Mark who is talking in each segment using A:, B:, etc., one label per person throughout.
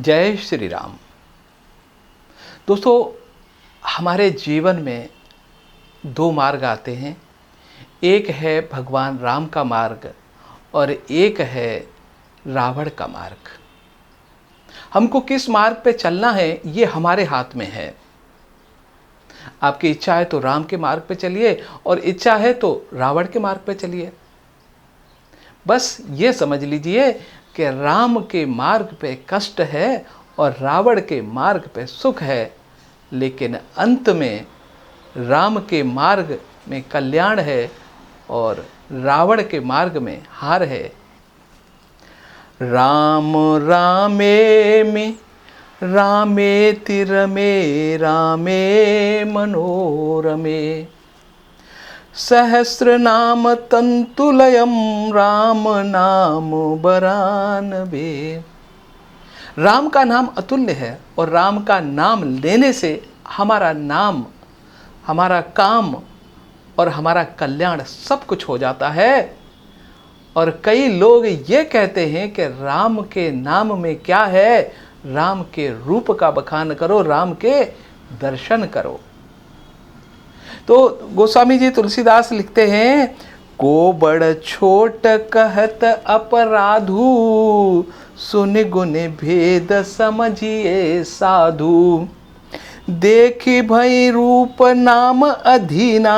A: जय श्री राम। दोस्तों, हमारे जीवन में दो मार्ग आते हैं। एक है भगवान राम का मार्ग और एक है रावण का मार्ग। हमको किस मार्ग पे चलना है ये हमारे हाथ में है। आपकी इच्छा है तो राम के मार्ग पे चलिए और इच्छा है तो रावण के मार्ग पे चलिए। बस ये समझ लीजिए कि राम के मार्ग पे कष्ट है और रावण के मार्ग पे सुख है, लेकिन अंत में राम के मार्ग में कल्याण है और रावण के मार्ग में हार है। राम रामे रामेति रमे रामे मनोरमे सहस्रनाम तंतुलयम राम नाम बरानबे। राम का नाम अतुल्य है और राम का नाम लेने से हमारा नाम, हमारा काम और हमारा कल्याण सब कुछ हो जाता है। और कई लोग ये कहते हैं कि राम के नाम में क्या है, राम के रूप का बखान करो, राम के दर्शन करो। तो गोस्वामी जी तुलसीदास लिखते हैं, को बड़ छोट कहत अपराधु सुन गुण भेद समझिए साधु देखी भई रूप नाम अधीना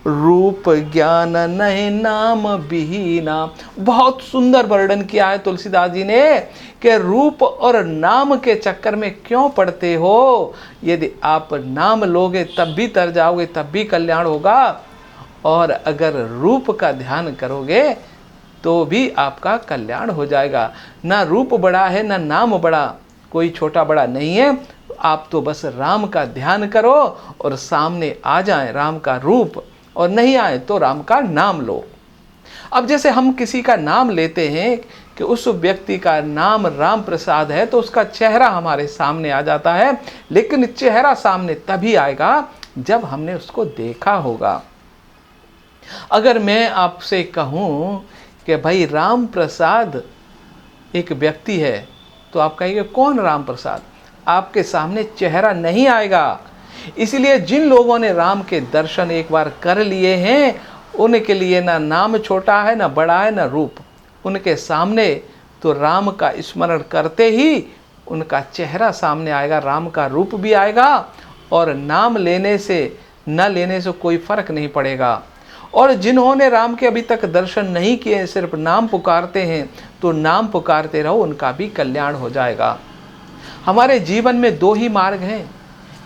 A: रूप ज्ञान नहीं नाम बिहीना। बहुत सुंदर वर्णन किया है तुलसीदास जी ने कि रूप और नाम के चक्कर में क्यों पड़ते हो। यदि आप नाम लोगे तब भी तर जाओगे, तब भी कल्याण होगा, और अगर रूप का ध्यान करोगे तो भी आपका कल्याण हो जाएगा। ना रूप बड़ा है ना नाम बड़ा, कोई छोटा बड़ा नहीं है। आप तो बस राम का ध्यान करो और सामने आ जाए राम का रूप, और नहीं आए तो राम का नाम लो। अब जैसे हम किसी का नाम लेते हैं कि उस व्यक्ति का नाम राम प्रसाद है तो उसका चेहरा हमारे सामने आ जाता है, लेकिन चेहरा सामने तभी आएगा जब हमने उसको देखा होगा। अगर मैं आपसे कहूं कि भाई राम प्रसाद एक व्यक्ति है तो आप कहेंगे कौन राम प्रसाद, आपके सामने चेहरा नहीं आएगा। इसलिए जिन लोगों ने राम के दर्शन एक बार कर लिए हैं उनके लिए ना नाम छोटा है, ना बड़ा है, ना रूप। उनके सामने तो राम का स्मरण करते ही उनका चेहरा सामने आएगा, राम का रूप भी आएगा, और नाम लेने से न लेने से कोई फर्क नहीं पड़ेगा। और जिन्होंने राम के अभी तक दर्शन नहीं किए, सिर्फ नाम पुकारते हैं, तो नाम पुकारते रहो, उनका भी कल्याण हो जाएगा। हमारे जीवन में दो ही मार्ग हैं,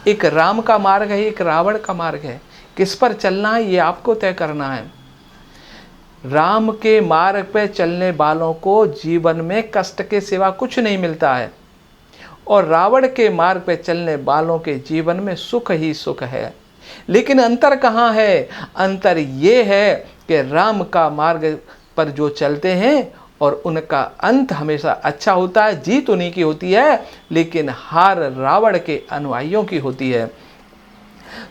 A: एक राम का मार्ग है, एक रावण का मार्ग है। किस पर चलना है ये आपको तय करना है। राम के मार्ग पर चलने वालों को जीवन में कष्ट के सिवा कुछ नहीं मिलता है, और रावण के मार्ग पर चलने वालों के जीवन में सुख ही सुख है। लेकिन अंतर कहाँ है? अंतर ये है कि राम का मार्ग पर जो चलते हैं और उनका अंत हमेशा अच्छा होता है, जीत उन्हीं की होती है, लेकिन हार रावण के अनुयायियों की होती है।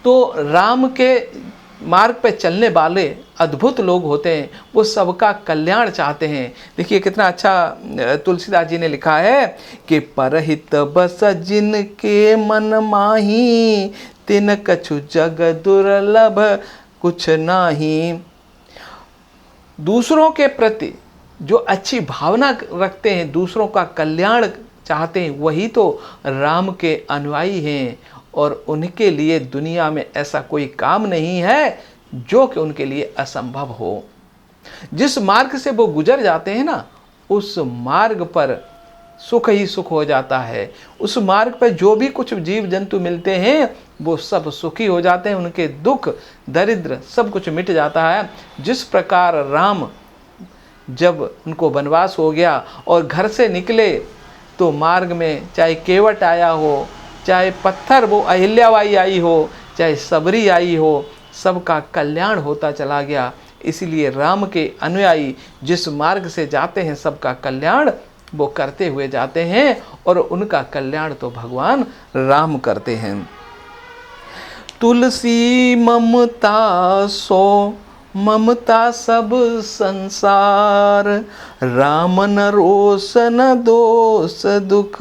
A: तो राम के मार्ग पे चलने वाले अद्भुत लोग होते हैं, वो सबका कल्याण चाहते हैं। देखिए कितना अच्छा तुलसीदास जी ने लिखा है कि परहित बस जिनके मन माही तिन कछु जग दुर्लभ कुछ नाही। दूसरों के प्रति जो अच्छी भावना रखते हैं, दूसरों का कल्याण चाहते हैं, वही तो राम के अनुयायी हैं, और उनके लिए दुनिया में ऐसा कोई काम नहीं है जो कि उनके लिए असंभव हो। जिस मार्ग से वो गुजर जाते हैं ना, उस मार्ग पर सुख ही सुख हो जाता है। उस मार्ग पर जो भी कुछ जीव जंतु मिलते हैं वो सब सुखी हो जाते हैं, उनके दुख दरिद्र सब कुछ मिट जाता है। जिस प्रकार राम जब उनको वनवास हो गया और घर से निकले तो मार्ग में चाहे केवट आया हो, चाहे पत्थर वो अहिल्याबाई आई हो, चाहे सबरी आई हो, सबका कल्याण होता चला गया। इसलिए राम के अनुयायी जिस मार्ग से जाते हैं सबका कल्याण वो करते हुए जाते हैं, और उनका कल्याण तो भगवान राम करते हैं। तुलसी ममता सो ममता सब संसार, राम न रोष न दोष दुख,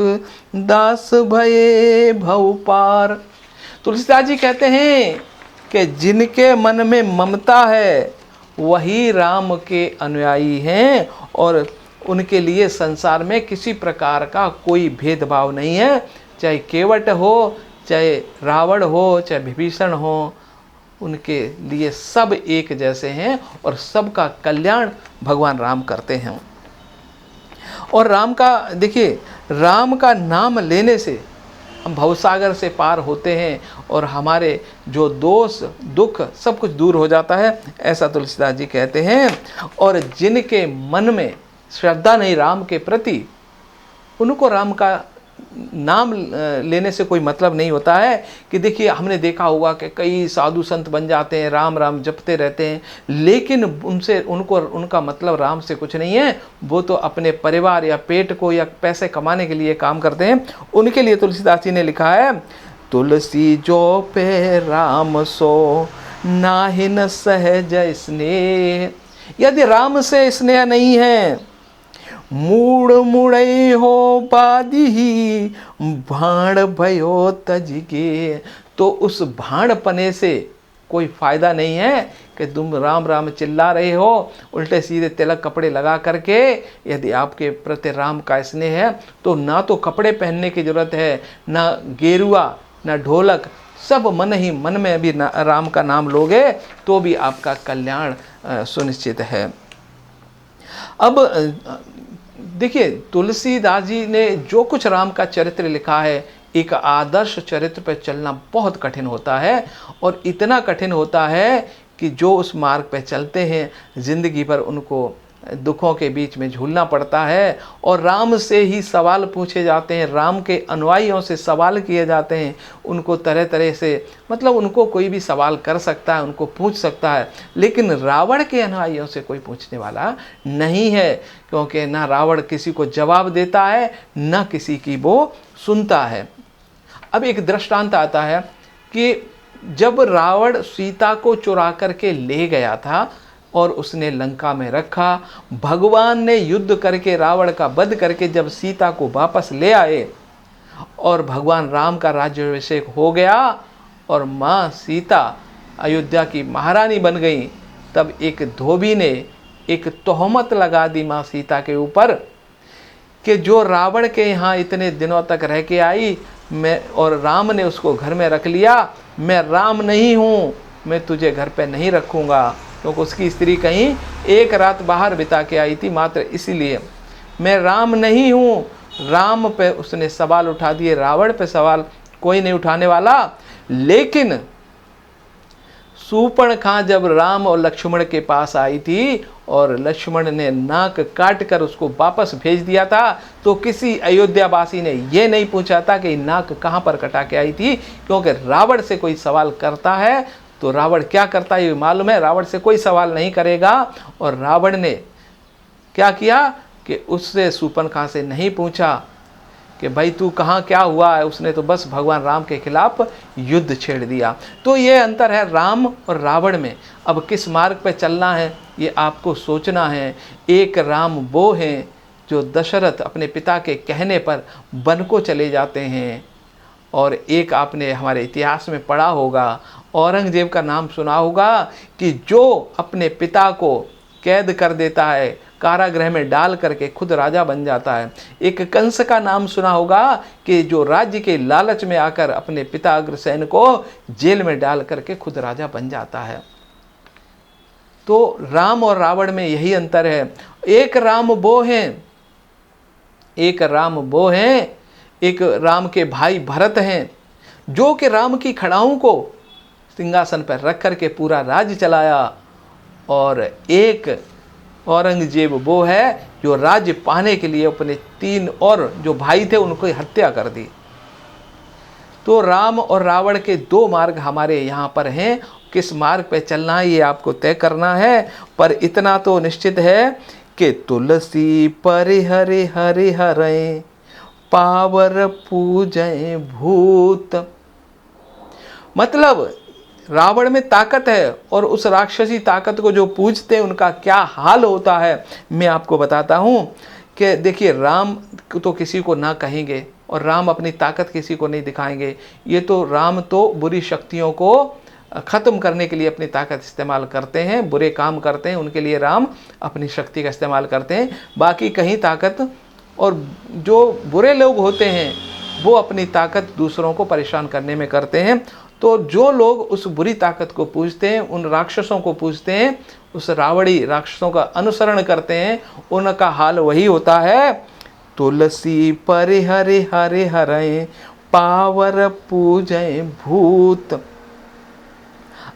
A: दास भये भव पार। तुलसीदास जी कहते हैं कि जिनके मन में ममता है वही राम के अनुयायी हैं, और उनके लिए संसार में किसी प्रकार का कोई भेदभाव नहीं है, चाहे केवट हो, चाहे रावण हो, चाहे विभीषण हो, उनके लिए सब एक जैसे हैं और सबका कल्याण भगवान राम करते हैं। और राम का देखिए, राम का नाम लेने से हम भवसागर से पार होते हैं और हमारे जो दोष दुख सब कुछ दूर हो जाता है, ऐसा तुलसीदास जी कहते हैं। और जिनके मन में श्रद्धा नहीं राम के प्रति, उनको राम का नाम लेने से कोई मतलब नहीं होता है। कि देखिए, हमने देखा होगा कि कई साधु संत बन जाते हैं, राम राम जपते रहते हैं, लेकिन उनका मतलब राम से कुछ नहीं है। वो तो अपने परिवार या पेट को या पैसे कमाने के लिए काम करते हैं। उनके लिए तुलसीदास जी ने लिखा है, तुलसी जो पे राम सो, नाहि न सहज स्नेह। यदि राम से स्नेह नहीं है, मूड मुड़ई हो पादी, भाण भयो तजगे। तो उस भाणपने से कोई फायदा नहीं है कि तुम राम राम चिल्ला रहे हो, उल्टे सीधे तिलक कपड़े लगा करके। यदि आपके प्रति राम का स्नेह है तो ना तो कपड़े पहनने की जरूरत है, ना गेरुआ, ना ढोलक, सब मन ही मन में भी राम का नाम लोगे तो भी आपका कल्याण सुनिश्चित है। अब देखिए, तुलसीदास जी ने जो कुछ राम का चरित्र लिखा है, एक आदर्श चरित्र पर चलना बहुत कठिन होता है। और इतना कठिन होता है कि जो उस मार्ग पर चलते हैं जिंदगी भर उनको दुखों के बीच में झूलना पड़ता है। और राम से ही सवाल पूछे जाते हैं, राम के अनुयायियों से सवाल किए जाते हैं। उनको तरह तरह से, मतलब उनको कोई भी सवाल कर सकता है, उनको पूछ सकता है, लेकिन रावण के अनुयायियों से कोई पूछने वाला नहीं है। क्योंकि ना रावण किसी को जवाब देता है, ना किसी की वो सुनता है। अब एक दृष्टांत आता है कि जब रावण सीता को चुरा करके ले गया था और उसने लंका में रखा, भगवान ने युद्ध करके रावण का वध करके जब सीता को वापस ले आए और भगवान राम का राज्याभिषेक हो गया और माँ सीता अयोध्या की महारानी बन गई, तब एक धोबी ने एक तोहमत लगा दी माँ सीता के ऊपर कि जो रावण के यहाँ इतने दिनों तक रह के आई, मैं और राम ने उसको घर में रख लिया, मैं राम नहीं हूँ, मैं तुझे घर पे नहीं रखूँगा। क्योंकि उसकी स्त्री कहीं एक रात बाहर बिता के आई थी, मात्र इसीलिए मैं राम नहीं हूँ। राम पे उसने सवाल उठा दिए, रावण पे सवाल कोई नहीं उठाने वाला। लेकिन शूर्पणखा जब राम और लक्ष्मण के पास आई थी और लक्ष्मण ने नाक काट कर उसको वापस भेज दिया था, तो किसी अयोध्यावासी ने ये नहीं पूछा था कि नाक कहाँ पर कटा के आई थी। क्योंकि रावण से कोई सवाल करता है तो रावण क्या करता है ये मालूम है, रावण से कोई सवाल नहीं करेगा। और रावण ने क्या किया कि उससे शूर्पणखा से नहीं पूछा कि भाई तू कहाँ क्या हुआ है, उसने तो बस भगवान राम के खिलाफ युद्ध छेड़ दिया। तो ये अंतर है राम और रावण में। अब किस मार्ग पे चलना है ये आपको सोचना है। एक राम वो हैं जो दशरथ अपने पिता के कहने पर वन को चले जाते हैं, और एक आपने हमारे इतिहास में पढ़ा होगा, औरंगजेब का नाम सुना होगा कि जो अपने पिता को कैद कर देता है, कारागृह में डाल करके खुद राजा बन जाता है। एक कंस का नाम सुना होगा कि जो राज्य के लालच में आकर अपने पिता अग्रसेन को जेल में डाल करके खुद राजा बन जाता है। तो राम और रावण में यही अंतर है। एक राम वो हैं, एक राम वो हैं, एक राम के भाई भरत हैं जो कि राम की खड़ाओं को सिंहासन पर रख करके पूरा राज्य चलाया, और एक औरंगजेब वो है जो राज्य पाने के लिए अपने 3 और जो भाई थे उनको हत्या कर दी। तो राम और रावण के 2 मार्ग हमारे यहाँ पर हैं। किस मार्ग पे चलना है ये आपको तय करना है। पर इतना तो निश्चित है कि तुलसी परिहरि हरि हरें, पावर पूजय भूत। मतलब रावण में ताकत है और उस राक्षसी ताकत को जो पूजते हैं उनका क्या हाल होता है मैं आपको बताता हूँ। कि देखिए, राम तो किसी को ना कहेंगे और राम अपनी ताकत किसी को नहीं दिखाएंगे। ये तो राम तो बुरी शक्तियों को ख़त्म करने के लिए अपनी ताकत इस्तेमाल करते हैं, बुरे काम करते हैं, उनके लिए राम अपनी शक्ति का इस्तेमाल करते हैं। बाकी कहीं ताकत, और जो बुरे लोग होते हैं वो अपनी ताकत दूसरों को परेशान करने में करते हैं। तो जो लोग उस बुरी ताकत को पूजते हैं, उन राक्षसों को पूजते हैं, उस रावड़ी राक्षसों का अनुसरण करते हैं, उनका हाल वही होता है। तुलसी परिहरे हरे हरे पावर पूजय भूत,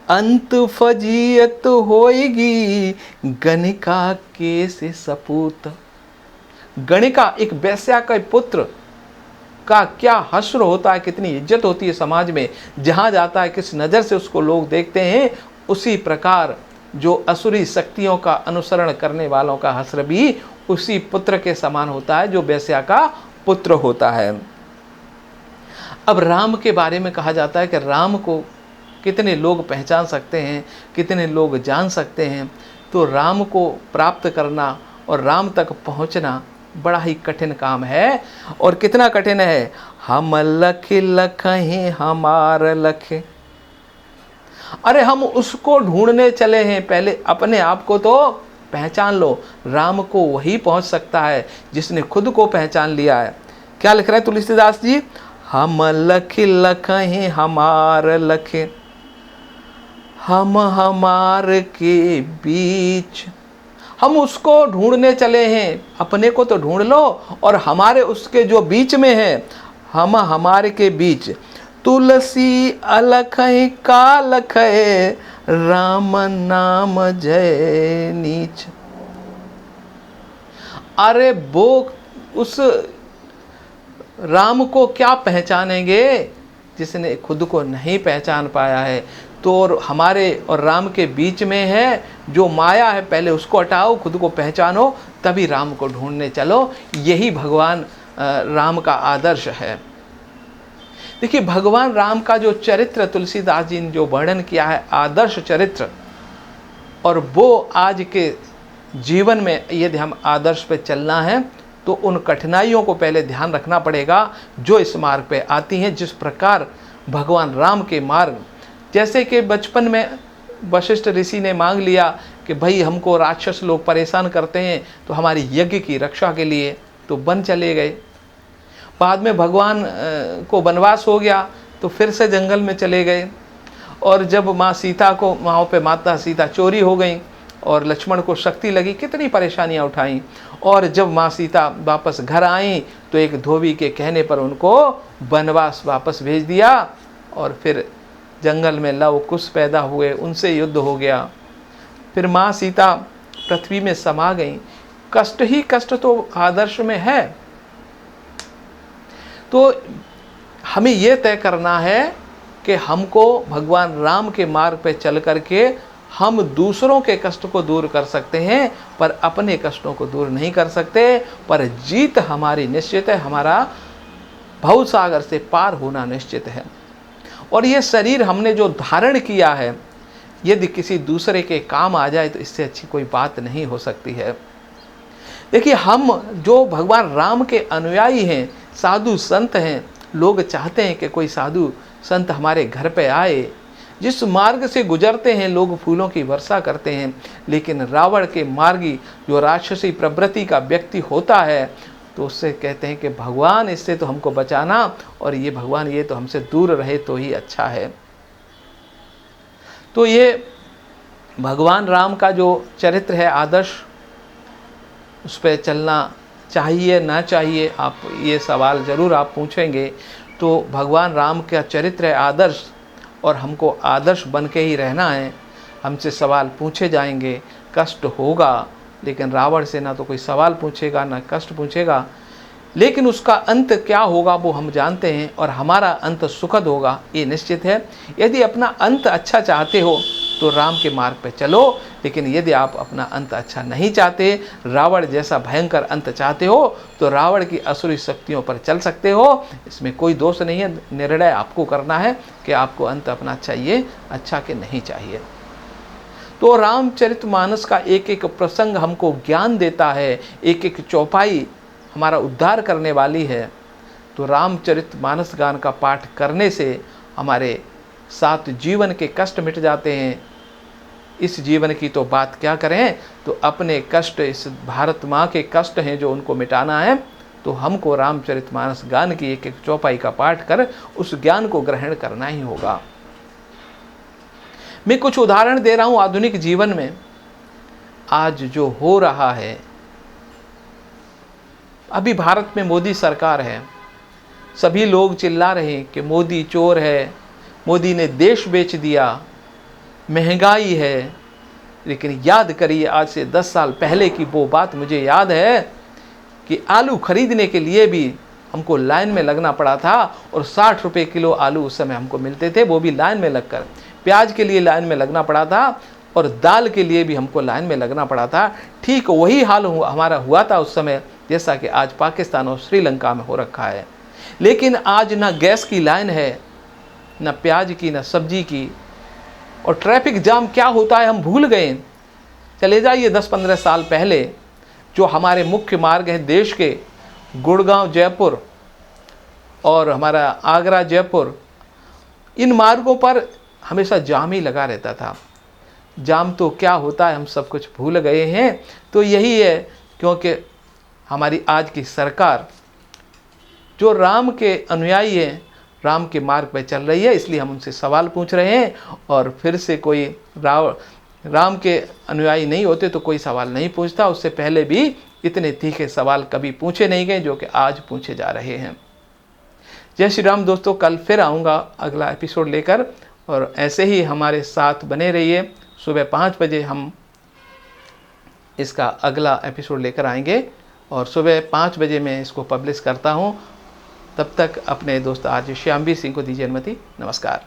A: अंत फजीयत होएगी गणिका के से सपूत। गणिका एक वेश्या का पुत्र का क्या हश्र होता है, कितनी इज्जत होती है समाज में, जहाँ जाता है किस नज़र से उसको लोग देखते हैं। उसी प्रकार जो असुरी शक्तियों का अनुसरण करने वालों का हश्र भी उसी पुत्र के समान होता है जो वेश्या का पुत्र होता है। अब राम के बारे में कहा जाता है कि राम को कितने लोग पहचान सकते हैं, कितने लोग जान सकते हैं। तो राम को प्राप्त करना और राम तक पहुंचना बड़ा ही कठिन काम है। और कितना कठिन है, हम लख लखहि हमार लख। अरे हम उसको ढूंढने चले हैं, पहले अपने आप को तो पहचान लो। राम को वही पहुंच सकता है जिसने खुद को पहचान लिया है। क्या लिख रहे हैं तुलसीदास जी, हम लख लखहि हमार लख, हम हमार के बीच। हम उसको ढूंढने चले हैं, अपने को तो ढूंढ लो, और हमारे उसके जो बीच में है, हम हमारे के बीच। तुलसी अलख का लख राम नाम जय नीच। अरे वो उस राम को क्या पहचानेंगे जिसने खुद को नहीं पहचान पाया है। तो हमारे और राम के बीच में है जो माया है, पहले उसको हटाओ, खुद को पहचानो, तभी राम को ढूंढने चलो। यही भगवान राम का आदर्श है। देखिए, भगवान राम का जो चरित्र तुलसीदास जी ने जो वर्णन किया है, आदर्श चरित्र, और वो आज के जीवन में यदि हम आदर्श पे चलना है तो उन कठिनाइयों को पहले ध्यान रखना पड़ेगा जो इस मार्ग पे आती हैं। जिस प्रकार भगवान राम के मार्ग, जैसे कि बचपन में वशिष्ठ ऋषि ने मांग लिया कि भाई हमको राक्षस लोग परेशान करते हैं तो हमारी यज्ञ की रक्षा के लिए, तो वन चले गए। बाद में भगवान को वनवास हो गया तो फिर से जंगल में चले गए। और जब माँ सीता को, वहाँ पे माता सीता चोरी हो गई और लक्ष्मण को शक्ति लगी, कितनी परेशानियाँ उठाई। और जब माँ सीता वापस घर आई तो एक धोबी के कहने पर उनको वनवास वापस भेज दिया। और फिर जंगल में लव कुश पैदा हुए, उनसे युद्ध हो गया। फिर माँ सीता पृथ्वी में समा गई। कष्ट ही कष्ट तो आदर्श में है। तो हमें यह तय करना है कि हमको भगवान राम के मार्ग पे चल करके हम दूसरों के कष्ट को दूर कर सकते हैं, पर अपने कष्टों को दूर नहीं कर सकते। पर जीत हमारी निश्चित है, हमारा भवसागर से पार होना निश्चित है। और ये शरीर हमने जो धारण किया है, यदि किसी दूसरे के काम आ जाए तो इससे अच्छी कोई बात नहीं हो सकती है। देखिए, हम जो भगवान राम के अनुयायी हैं, साधु संत हैं, लोग चाहते हैं कि कोई साधु संत हमारे घर पे आए। जिस मार्ग से गुजरते हैं लोग फूलों की वर्षा करते हैं, लेकिन रावण के मार्गी जो राक्षसी प्रवृत्ति का व्यक्ति होता है तो उससे कहते हैं कि भगवान इससे तो हमको बचाना, और ये भगवान ये तो हमसे दूर रहे तो ही अच्छा है। तो ये भगवान राम का जो चरित्र है, आदर्श, उस पर चलना चाहिए ना चाहिए, आप ये सवाल ज़रूर आप पूछेंगे। तो भगवान राम का चरित्र है आदर्श, और हमको आदर्श बन के ही रहना है। हमसे सवाल पूछे जाएंगे, कष्ट होगा, लेकिन रावण से ना तो कोई सवाल पूछेगा ना कष्ट पूछेगा, लेकिन उसका अंत क्या होगा वो हम जानते हैं, और हमारा अंत सुखद होगा ये निश्चित है। यदि अपना अंत अच्छा चाहते हो तो राम के मार्ग पर चलो। लेकिन यदि आप अपना अंत अच्छा नहीं चाहते, रावण जैसा भयंकर अंत चाहते हो, तो रावण की असुरी शक्तियों पर चल सकते हो, इसमें कोई दोष नहीं है। निर्णय आपको करना है कि आपको अंत अपना चाहिए अच्छा कि नहीं चाहिए। तो रामचरितमानस का एक एक प्रसंग हमको ज्ञान देता है, एक एक चौपाई हमारा उद्धार करने वाली है। तो रामचरितमानस गान का पाठ करने से हमारे 7 जीवन के कष्ट मिट जाते हैं। इस जीवन की तो बात क्या करें, तो अपने कष्ट, इस भारत माँ के कष्ट हैं जो उनको मिटाना है, तो हमको रामचरितमानस गान की एक एक चौपाई का पाठ कर उस ज्ञान को ग्रहण करना ही होगा। मैं कुछ उदाहरण दे रहा हूँ आधुनिक जीवन में आज जो हो रहा है। अभी भारत में मोदी सरकार है, सभी लोग चिल्ला रहे हैं कि मोदी चोर है, मोदी ने देश बेच दिया, महंगाई है। लेकिन याद करिए, आज से 10 साल पहले की वो बात मुझे याद है कि आलू खरीदने के लिए भी हमको लाइन में लगना पड़ा था, और 60 रुपये किलो आलू उस समय हमको मिलते थे, वो भी लाइन में लगकर। प्याज के लिए लाइन में लगना पड़ा था, और दाल के लिए भी हमको लाइन में लगना पड़ा था। ठीक वही हाल हमारा हुआ था उस समय, जैसा कि आज पाकिस्तान और श्रीलंका में हो रखा है। लेकिन आज ना गैस की लाइन है, ना प्याज की, ना सब्जी की, और ट्रैफिक जाम क्या होता है हम भूल गए। चले जाइए 10-15 साल पहले, जो हमारे मुख्य मार्ग हैं देश के, गुड़गांव जयपुर और हमारा आगरा जयपुर, इन मार्गों पर हमेशा जाम ही लगा रहता था। जाम तो क्या होता है हम सब कुछ भूल गए हैं। तो यही है, क्योंकि हमारी आज की सरकार जो राम के अनुयायी हैं, राम के मार्ग पर चल रही है, इसलिए हम उनसे सवाल पूछ रहे हैं। और फिर से कोई राम के अनुयायी नहीं होते तो कोई सवाल नहीं पूछता। उससे पहले भी इतने तीखे सवाल कभी पूछे नहीं गए जो कि आज पूछे जा रहे हैं। जय श्री राम दोस्तों, कल फिर आऊँगा अगला एपिसोड लेकर, और ऐसे ही हमारे साथ बने रहिए। सुबह 5 बजे हम इसका अगला एपिसोड लेकर आएंगे, और सुबह 5 बजे मैं इसको पब्लिश करता हूँ। तब तक अपने दोस्त आर्य श्यामवीर सिंह को दीजिए अनुमति। नमस्कार।